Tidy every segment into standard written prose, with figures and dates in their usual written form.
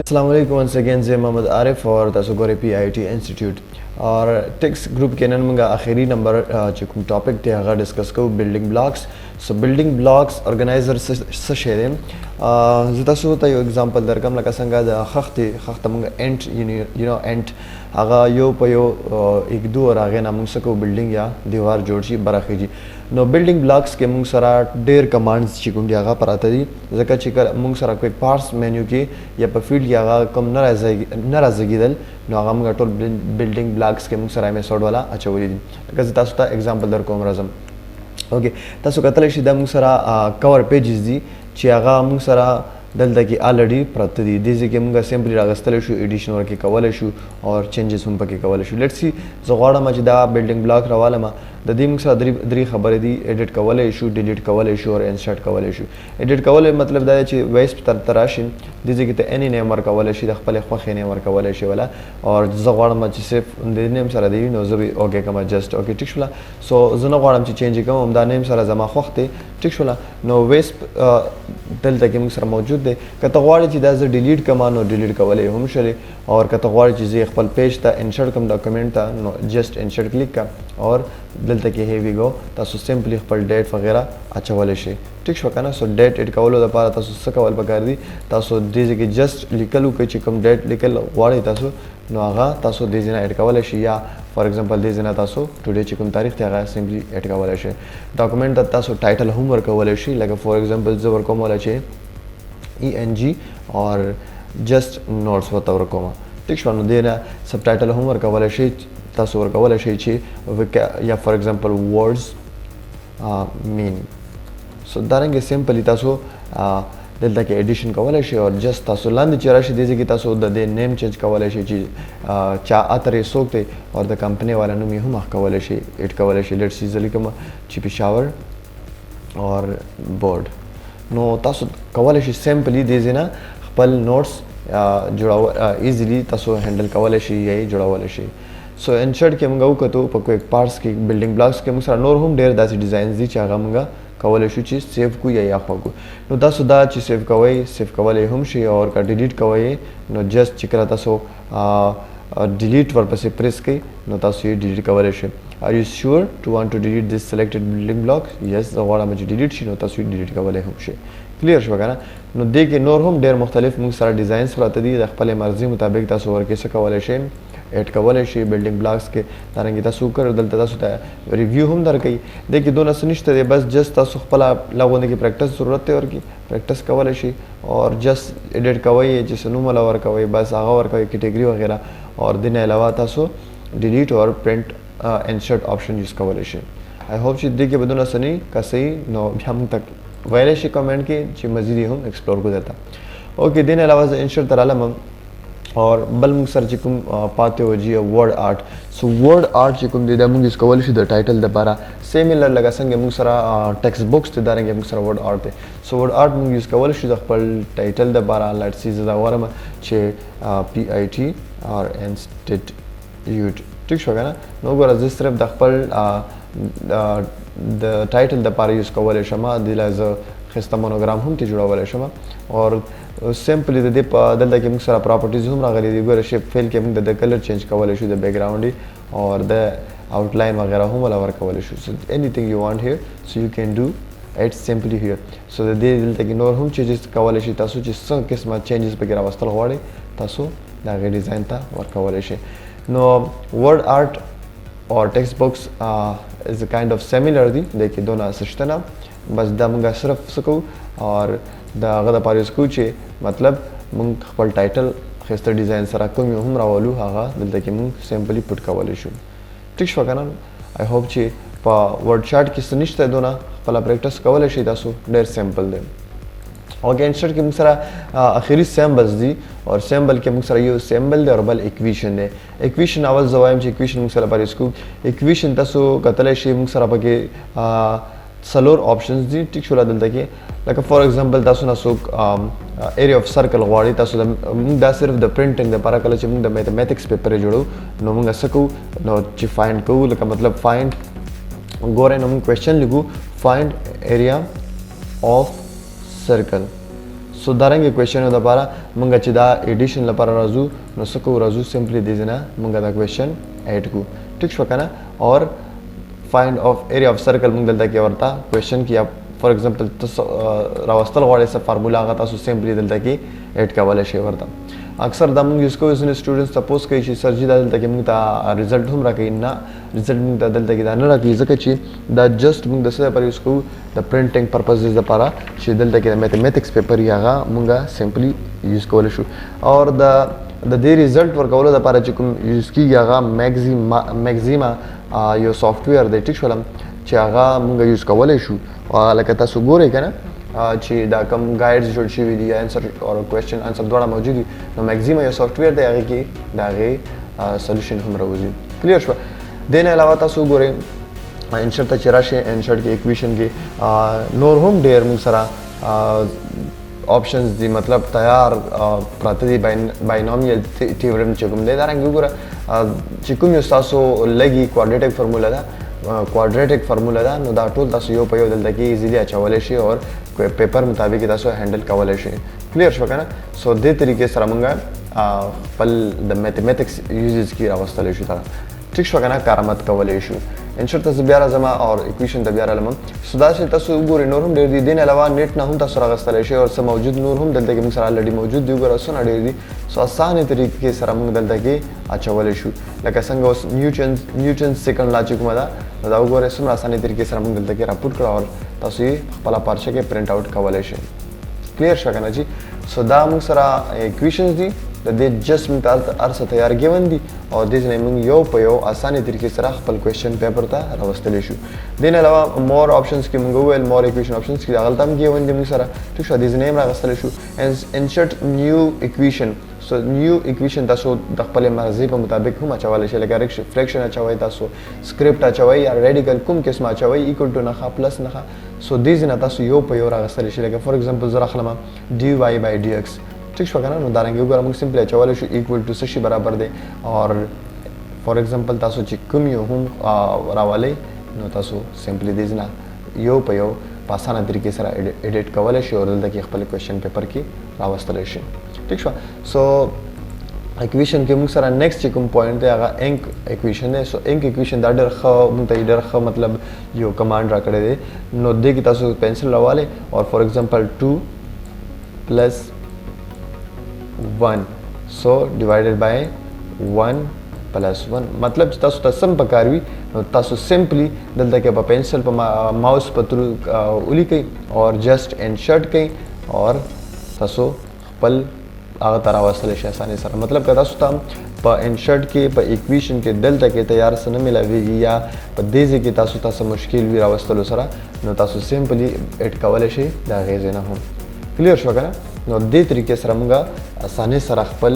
अस्सलाम वालेकुम once again जे मोहम्मद आरिफ और तसो गोरे पीआईटी इंस्टीट्यूट और टेक्स ग्रुप के नन मंगा आखिरी नंबर चिकुम टॉपिक ते हगा डिस्कस को बिल्डिंग ब्लॉक्स सो बिल्डिंग ब्लॉक्स ऑर्गेनाइजर से शेरेन तसो त यो एग्जांपल दरकम लका संगा द खख्त मंगा एंट यू नो एंट हगा यो पयो एक दो और आगे नाम सको बिल्डिंग या दीवार जोड़ची बराखीजी नो बिल्डिंग ब्लॉक्स के मुंग सरा डेर कमांड्स चिकुंडी आगा पराता दी जका चिकर मुंग सरा क्विक पार्ट्स मेन्यू की या पर फील्ड यागा कम नराजगी दल नो आगा मुंगा टोल बिल्डिंग ब्लॉक्स के मुंग सरा में सोड वाला अच्छा वली दी कज तासुता एग्जांपल दर कोम रजम ओके तासु कतले शिदा मुंग सरा कवर पेजेस दी ची आगा मुंग सरा दलता की ऑलरेडी प्रत दी दिजे के मुंगा सिंपली रागस्तले शु एडिशन वर के कवले शु और चेंजेस हम पके कवले शु लेट्स सी जगवाड़ा मजदा बिल्डिंग ब्लॉक रवाला मा द दी मुंग सरा दरी खबर दी एडिट कवले शु डिलीट कवले शु और इंसर्ट कवले शु एडिट कवले मतलब दा ची वेस्ट तराशिन दिजे के एनी नेम वर कवले शु खपले खखे नेम वर कवले शु वाला और जगवाड़ा मज सिर्फ द नेम सरा दी नो जबी ओके कमा जस्ट ओके टिकशला सो जना गवाड़ा ची चेंज कम हम दा नेम सरा जमा खखते टिकशला नो वेस्ट दलता के मुंग सरा मौजूद दे कतगवाड़ी ची दा डिलीट कमा नो डिलीट कवले हम शले और कतगवाड़ी चीज़ खपल पेज था इंसर्ट कम डॉक्यूमेंट था नो जस्ट इंसर्ट क्लिक का और दलता के हेवी गो तासो सिंपली खपल डेट वगैरह अच्छा वाले शे ठीक शो ना सो डेट एड कवलो द पारा तासो सकवल पकार दी तासो दिजे के जस्ट लिखलू के चिकम डेट लिखल वाड़े तासो नो आगा तासो दिजे ना एड कवले शे या फॉर एग्जांपल दिजे ना तासो टुडे चिकम तारीख आगा सिंपली एड कवले शे डॉक्यूमेंट तासो टाइटल होमवर्क कवले शे लाइक फॉर एग्जांपल जो वर्क वाला छे ENG और जस्ट नोट्स वतवर कोमा ठीक शो देना सब टाइटल होमवर्क वाला शे तासो वर्क वाला शे छे या for example words mean so Darange सिंपली तासो दलता के एडिशन कवले शे और जस्ट तासो लांद चराशी दिजे की तासो दे नेम चेंज कवले शे चीज चा आतरे सोते और द कंपनी वाला नु मी हम कवले शे एट कवले शे लेट्स इजीली कम चिपी शावर और बोर्ड नो तासो कवले शे सिंपली दिजे ना खपल नोट्स जुड़ा इजीली तासो हैंडल कवले शे यही जुड़ा वाले शे सो इंसर्ट के मंगा कतो पको एक पार्ट्स की बिल्डिंग ब्लॉक्स के मुसरा नोर होम डेर दासी डिजाइंस दी चागा मंगा कवले शु चीज सेव को या खगो नो तासो दा ची सेव कवले हम शे और का डिलीट कवये नो जस्ट चिकरा तासो डिलीट वर पे प्रेस के नो तासो ये डिलीट कवले शे are you sure to want to delete this selected building block yes वाला में डिलीट शी नो तासो डिलीट कवले हम शे क्लियर शो ना नो देखे नोर होम डेर मुख्तलिफ मुंग सारा डिजाइंस पर तदी खपले मर्जी मुताबिक तासो वर के कवले शे एड कवले शे बिल्डिंग ब्लॉक्स के तारंगी तासो कर दलता तासो ता रिव्यू हम दर कई देखिए दोनों सुनिश्चित है बस जस्ट तासो खपला लागोने की प्रैक्टिस जरूरत है और की प्रैक्टिस कवले शे और जस्ट एडिट कवई जैसे नुमला वर कवई बस आगा वर कवई कैटेगरी वगैरह और दिन अलावा तासो डिलीट और प्रिंट इंसर्ट ऑप्शन यूज कवले शे आई होप ची देखिए बदोना सनी का सही नो हम तक वायले शे कमेंट के ची मजीदी हम एक्सप्लोर को देता ओके दिन अलावा से इंसर्ट तराला और बल मुंग सर चिकुम पाते हो जी word art so word art चिकुम दे मुंग इसको वाली द टाइटल द पारा सिमिलर लगा संगे मुंग सरा टेक्स्ट बुक्स ते दारेंगे मुंग सरा word art so word art मुंग इसको वाली द पर टाइटल द पारा लेट्स सी द वरम छे PIT और इंस्टीट्यूट ठीक शो ना नो गोरा जिस तरफ द पर द टाइटल द पारा इसको वाले शमा दिला ज खस्ता मोनोग्राम हम ते जुड़ा वाले शमा और सिंपली दे दलता के मुंग सारा प्रॉपर्टीज हम रागली दी गोरे शेप फेल के मुंग द कलर चेंज कवले शु द बैकग्राउंड और द आउटलाइन वगैरह हम वाला वर्क कवले शु so anything you want here so you can do it simply here so दे दलता के नोर हम चेंजेस कवले शु तासो ची स किस्म चेंजेस वगैरह वस्तल होड़े तासो दागे डिजाइन ता वर्क कवले शु नो वर्ड आर्ट और text books is a kind of similar दी देखिए दोनों सस्तना बस दा मुंगा सिर्फ सको और दा गदा पारिस कुचे मतलब मुंग खपल टाइटल खस्तर डिजाइन सरा कोम हम रावलु हागा दलता के मुंग सिंपली पुट कवले शु ठीक शो ना आई होप ची पा वर्ड चार्ट की सुनिश्चित दोना पला प्रैक्टिस कवले शे तासो डेर सिंपल दे और इंसर्ट के मुंग सरा आखिरी सैम्बल्स दी और सैम्बल के मुंग सरा यो सैम्बल दे और बल इक्वेशन दे इक्वेशन अवल जवाइम ची इक्वेशन मुंग सरा पारिस को इक्वेशन तासो कतले शे मुंग सरा पके सलोर ऑप्शंस दी ठीक शुला दलता के लाइक फॉर एग्जांपल तासो ना सो एरिया ऑफ सर्कल वाड़ी तासो मुंग दा सिर्फ द प्रिंटिंग द पारा कल च मुंग द मैथमेटिक्स पेपर जोड़ो नो मुंग सकू नो ची फाइंड को लाइक मतलब फाइंड गोरे नो मुंग क्वेश्चन लिखू find area of circle سو دارنګ کوېشن لپاره مونږ چې دا ایډیشن لپاره راځو نو څه کوو راځو سمپلی دې ځنه مونږ دا کوېشن ایډ کو ټیک شو کنه اور فایند اف ایریا اف سرکل مونږ دلته کې ورته کوېشن کې فار ایگزامپل تاسو راوستل غواړئ څه فارمولا هغه تاسو سمپلی دلته کې ایډ کولای شئ ورته اکثر دا مونږ یوز کوو ځینې سټوډنټس تاسو کوي چې سر جی دا دلته کې مونږ ته ریزلټ هم راکوي نه ریزلټ مونږ ته دلته کې دا نه راکوي ځکه چې دا جست مونږ د څه لپاره یوز کوو د پرنټینګ پرپزز لپاره چې دلته کې د میتھمیټکس پیپر یې هغه مونږ سمپلی یوز کولی شو اور د دې ریزلټ ورکولو لپاره چې کوم یوز کیږي هغه میگزیما یو سافټویر دی ټیک شول چې هغه مونږ یوز کولی شو او لکه تاسو ګورئ که نه چې دا کوم ګایډز جوړ شوي دي انسر او کوېشن انسر دواړه موجود دي نو میگزیما یو سافټویر دی هغې کې د هغې سلیوشن هم راوځي کلیر شوه دې نه علاوه تاسو وګورئ انشرت ته چې راشئ انشرت کې اکویشن کې نور هم ډېر موږ سره آپشنز دي مطلب تیار پراته دي باینامیل تیورم چې کوم دی دارنګه وګوره چې کوم یو ستاسو لږي کوادریټک فرموله ده کوادریټک فرموله ده نو دا ټول تاسو یو په یو دلته کې ایزیلی اچولی شئ او پیپر مطابق تاسو هینډل کولی شئ کلیر شو که نه سو دې طریقې سره موږ خپل د میتھمیټکس یوزز کې راوستلی شو دا ټیک شو که نه کارآمد کولی شو انشر ته بیا راځم او اکویشن ته بیا رالم سو دا چې تاسو وګورئ نور هم ډېر دي دې نه علاوه نیټ نه هم تاسو راغستلی شئ او څه موجود نور هم دلته کې موږ سره الریډي موجود دي وګوره څونه ډېر دي سو اسانه طریقې سره موږ دلته کې اچولی شو لکه څنګه اوس نیوټن سیکنډ لا چې کومه ده نو دا وګورئ څومره اسانه طریقې سره موږ دلته کې راپورټ کړه او تاسو یې خپله پارچه کې پرنټ آوټ کولی شئ کلیر شو که نه جي سو دا موږ سره اکویشنز دي د دې جست موږ ته هر څه تیار ګیون دي او دې ځای موږ یو په یو اسانه طریقې سره خپل کوېشن پیپر ته راوستلی شو دې نه علاوه مور آپشنز کې موږ وویل مور اکویشن آپشنز کې هغلته هم ګیون دي موږ سره ټیک شو دې ځای هم راغستلی شو انسرټ نیو اکویشن سو نیو اکویشن تاسو د خپل مرضی په مطابق هم اچولی شئ لکه فریکشن اچوئ تاسو سکرپټ اچوئ یا ریډیکل کوم قسم اچوئ ایکول ټو نښه پلس نښه سو دې ځای نه تاسو یو په یو راغستلی شئ لکه فار ایگزامپل زه راخلم ډي واي بای ډي ایکس ٹھیک شو کنه نو دارنګ وګوره موږ سمپلی اچولی شو ایکول ټو څه شي برابر دی اور فار ایگزامپل تاسو چې کوم یو هم راولئ نو تاسو سمپلی دې ځای نه یو په یو په اسانه طریقې سره ایډیټ کولی شئ او دلته کې خپل کوېشن پیپر کې راوستلی شئ ٹھیک شو سو اکویشن کې موږ سره نیکسٹ چې کوم پوینټ دی هغه انک اکویشن دی سو انک اکویشن دا ډېر ښه موږ ته ډېر ښه مطلب یو کمانډ راکړی دی نو دې کې تاسو پنسل راوالئ اور فار ایگزامپل 2 پلس 1 so divided by 1 plus 1 مطلب چې تاسو ته سم پکار وي نو تاسو سمپلی دلته کې په پنسل په ماوس په تھرو ولیکئ اور جسٹ انشرټ کئ اور تاسو خپل هغه ته راوستلی شئ اسانۍ سره مطلب که تاسو ته په انشرټ کې په اکویشن کې دلته کې تیار څه نه میلاویږي یا په دې ځای کې تاسو ته څه مشکل وي راوستلو سره نو تاسو سمپلی ایډ کولی شئ د هغې ځای نه هم کلیر شوه که نه نو دې طریقې سره موږ اسانۍ سره خپل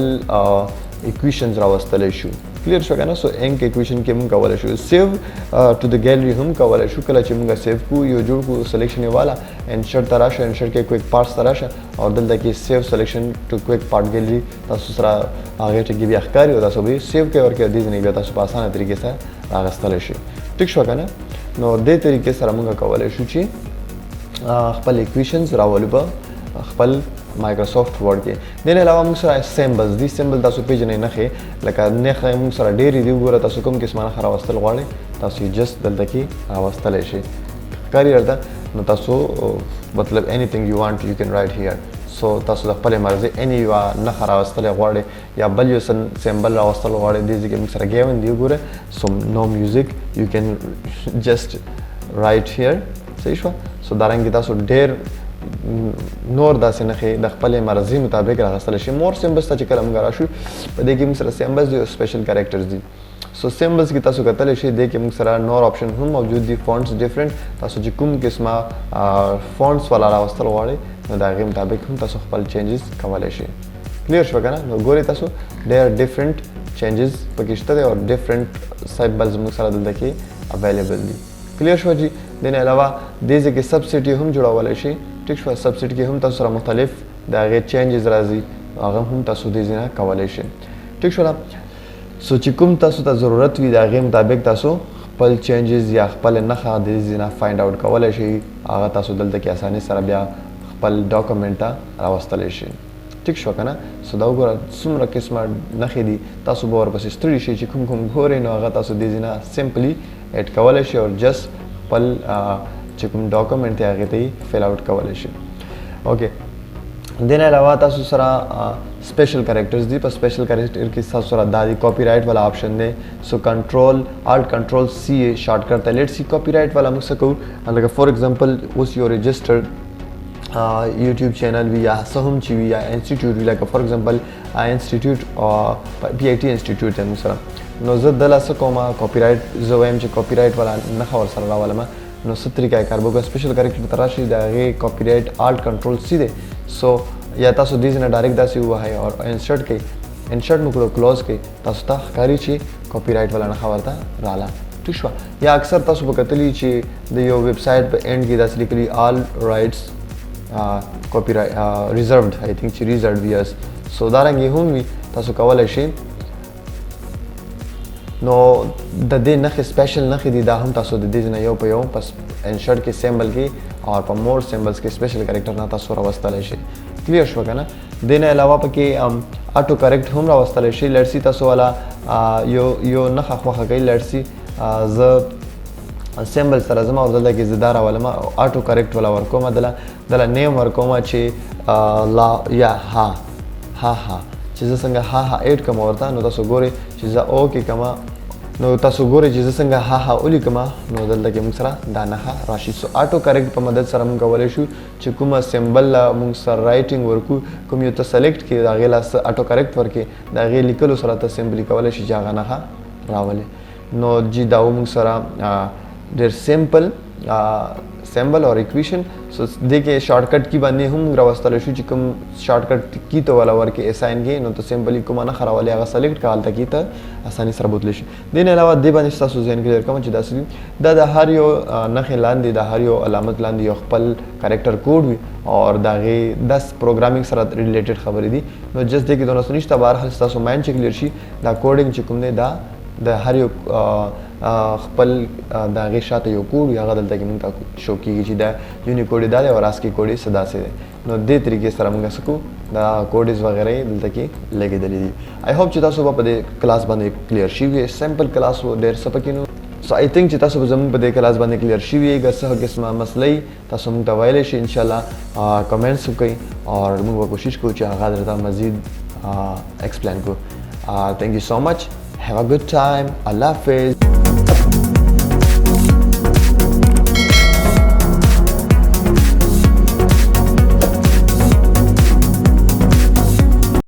اکویشنز راوستلی شو کلیر شو که نه سو انک اکویشن کې موږ کولی شو سیو ټو د ګیلري هم کولی شو کله چې موږ سیو کو یو جوړ کو سلیکشن یې والا انشرټ ته راشه انشرټ کې کویک پارټس ته راشه او دلته کې سیو سلیکشن ټو کویک پارټ ګیلري تاسو سره هغې ټکي بیا ښکاري او تاسو به سیو کوئ ورکوي دې ځای بیا تاسو په اسانه طریقې سره راغستلی شئ ټیک شو که نه نو دې طریقې سره موږ کولی شو چې خپل اکویشنز راولو په خپل مایکروسافټ ورډ کې دې نه علاوه موږ سره سیمبلز دي سیمبل تاسو پیژنئ نښې لکه نښه موږ سره ډېرې دي وګوره تاسو کوم قسمه نښه راوستل غواړئ تاسو یې جست دلته کې راوستلی شئ ښکاري درته نو تاسو مطلب anything you want you can write here سو تاسو د خپلې مرضۍ any یوه نښه راوستلی غواړئ یا بل یو سیمبل راوستل غواړئ دې ځای کې موږ سره ګیون دي وګوره سو نو میوزیک you can just write here صحیح شوه سو دارنګې تاسو ډېر نور داسې نښې د خپلې مرضۍ مطابق راغستلی شي مور سیمبلز ته چې کله موږ راشو په دې کې موږ سره سیمبلز دي او سپیشل کریکټرز دي سو سیمبلز کې تاسو کتلی شئ دې کې موږ سره نور آپشن هم موجود دي فونټس ډفرنټ تاسو چې کوم قسمه فونټس والا راوستل غواړئ نو د هغې مطابق هم تاسو خپل چینجز کولی شئ کلیر شوه که نه نو ګورئ تاسو ډېر ډفرنټ چینجز پکې شته دی او ډفرنټ سیمبلز موږ سره دلته کې اویلیبل دي کلیر شوه جي دې نه علاوه دې ځای کې سبسیټ یې هم جوړولی شئ ټیک شوه سبسیټ کې هم تاسو سره مختلف د هغې چینجز راځي هغه هم تاسو دې ځای نه کولی شئ ټیک شوله سو چې کوم تاسو ته ضرورت وي د هغې مطابق تاسو خپل چینجز یا خپل نښه د دې ځای نه فایند آوټ کولی شئ هغه تاسو دلته کې اسانۍ سره بیا خپل ډاکومنټ ته راوستلی شئ. ټیک شو که نه؟ سو دا وګوره څومره قسمه نښې دي، تاسو به ورپسې ستړي شئ چې کوم کوم ګورئ نو هغه تاسو دې ځای نه سمپلي ایډ کولی شئ او جست خپل چې کوم ډاکومنټ دی هغې ته یې فل آوټ کولی شئ. اوکې، دې نه علاوه تاسو سره سپیشل کریکټرز دي. په سپیشل کریکټر کې تاسو سره دا دی کاپی رائټ والا آپشن دی. سو کنټرول الټ کنټرول سی شارټ کټ ته لیټ سی کاپی رائټ والا موږ څه کوو، لکه فور ایگزامپل اوس یو رجسټرډ یوټیوب چینل وي یا څه هم چې وي یا انسټیټیوټ وي، لکه فور ایگزامپل انسټیټیوټ پی آی ټي انسټیټیوټ دی موږ سره، نو زه دله څه کوم کاپی رائټ زه وایم چې کاپی رائټ والا نښه ورسره راولم، نو څه طریقه کار به سپیشل کریکټر ته راشي د هغې کاپی رائټ الټ کنټرول سی دی. سو یا تاسو دې ځای نه ډایرکټ داسې ووهئ او انسرټ کوئ، انسرټ مو کړو کلوز کوئ، تاسو ته ښکاري چې کاپی رائټ والا نښه ورته راله. ټیک شوه؟ یا اکثر تاسو به کتلي چې د یو ویب سایټ په اینډ کې داسې لیکلي آل رایټس کاپی رائټ ریزروډ، آی تھنک چې ریزروډ وي اس. سو دارنګې هم وي، تاسو کولی شئ نو د دې نښې سپیشل نښې دي، دا هم تاسو د دې ځای نه یو په یو پس انسرټ کې سیمبل کې او په مور سیمبلز کې سپیشل کریکټر نه تاسو راوستلی شئ. کلیر شو که نه؟ دې نه علاوه پکې اټو کریکټ هم راوستلی شئ. لیټ سی تاسو والا یو نښه خوښه کوئ، لیټ سی زه سیمبل سره ځم او دلته کې زه دا راولم اټو کریکټ والا ورکوم، دله نیم ورکوم چې لا یا ها چې زه څنګه ها ایډ کوم ورته، نو تاسو ګورئ چې زه اوکې کوم، نو تاسو ګورئ چې زه څنګه ها ولیکم، نو دلته کې موږ سره دا نښه راشي. سو اټو کریکټ په مدد سره موږ کولی شو چې کومه سیمبل موږ سره رایټینګ ورکو، کوم یو ته سلیکټ کړي د هغې لاس اټو کریکټ ورکړي، د هغې لیکلو سره ته سمپلي کولی شي چې هغه نښه راولي. نو جی دا موږ سره ډېر سمپل سیمبل اور اکویشن. سو دې کې شارټ کټ کی باندې هم راوستلی شو چې کوم شارټ کټ کی ته والا ورکې اساین کې، نو ته سمپلي کومه نښه راولي هغه سلیکټ کړه، هلته کې ته اساني سره بوتلی شي. دې نه علاوه دې باندې ستاسو ذهن کلیر کوم چې داسې دي دا د هر یو نښې لاندې د هر یو علامت لاندې یو خپل کریکټر کوډ وي او د هغې 10 پروګرامینګ سره ریلیټډ خبرې دي. نو جست دې کې دونه څه نشته، بهرحال ستاسو مایند چې کلیر شي دا کوډینګ چې کوم دی دا د هر یو خپل د هغې شاته یو کوډ وي، هغه دلته کې موږ ته شو کېږي چې دا یونیکوډ دا دی او راسکي کوډ یې څه داسې دی. نو دې طریقې سره موږ څه کوو، دا کوډز وغیره یې دلته کې لګېدلي دي. آی هوپ چې تاسو به په دې کلاس باندې کلیر شوي، سمپل کلاس و، ډېر څه پکې نو. سو آی تھنک چې تاسو به زموږ په دې کلاس باندې کلیر شوي یې، که څه قسمه مسله تاسو موږ ته ویلی شئ، انشاءالله کمنټس وکړئ او موږ به کوشش کوو چې هغه درته مزید ایکسپلین کړو. Thank you so much. Have a good time. Allah Hafiz.